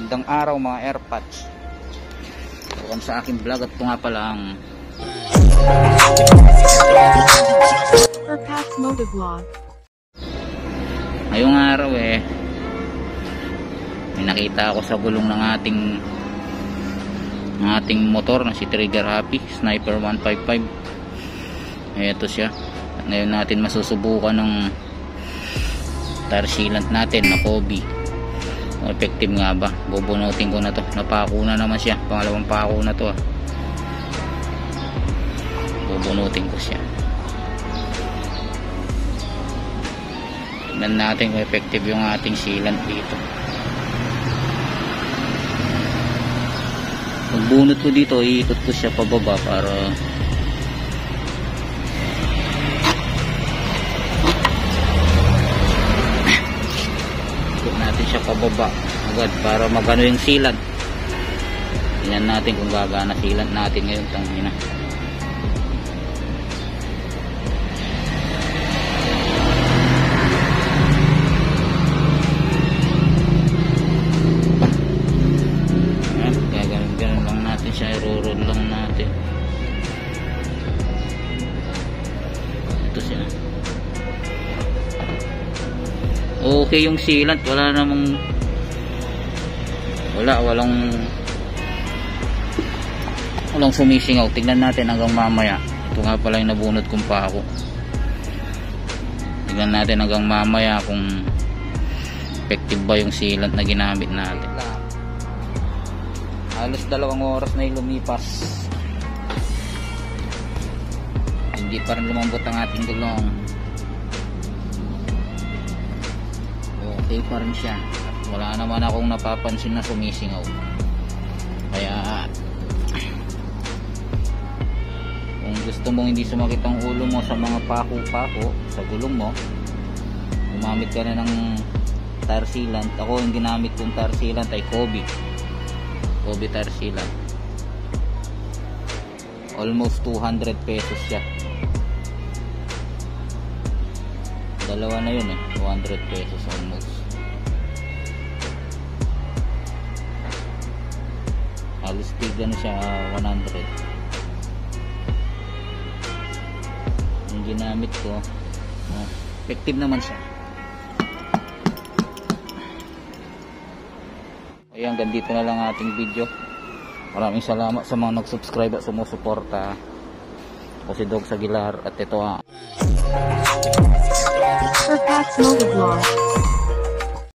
Magandang araw mga airpods. Welcome sa aking vlog at ito nga pala ang Airpods Motovlog. ngayong araw may nakita ako sa gulong ng ating motor na si Trigger Happy Sniper 155. Ito siya. At ngayon natin masusubukan ng tire sealant natin na Kobe. Effective nga ba? Bubunutin ko na to. Napako na naman siya. Pangalawang pako na to. Bubunutin ko siya. Tignan natin kung effective yung ating sealant dito. Pagbunot ko dito, iikot ko siya pababa para natin siya pababa agad para magano yung sealant. Tingnan natin kung gagana sealant natin ngayon. Tangina. Ayan, gaganon lang natin siya, i-roll lang natin. Ito siya. Okay yung sealant, walang sumisingaw. Tignan natin hanggang mamaya. Ito nga pala yung nabunot kong pako. Tignan natin hanggang mamaya kung effective ba yung sealant na ginamit natin. Halos 2 oras na yung lumipas, hindi pa rin lumambot ang ating gulong. Okay pa rin siya. Wala naman akong napapansin na sumisingaw. Kaya kung gusto mong hindi sumakit ang ulo mo sa mga pako-pako sa gulong mo, gumamit ka na ng tire sealant. Ako yung ginamit kong tire sealant ay Kobe tire sealant. Almost 200 pesos siya. Dalawa na yun 200 pesos almost. Halos tignan na siya 100. Yung ginamit ko, effective naman siya. Ayan, ganito na lang ating video. Maraming salamat sa mga nag-subscribe at sumusuporta. Ako si Dog Aguilar at ito Airpods Motovlog.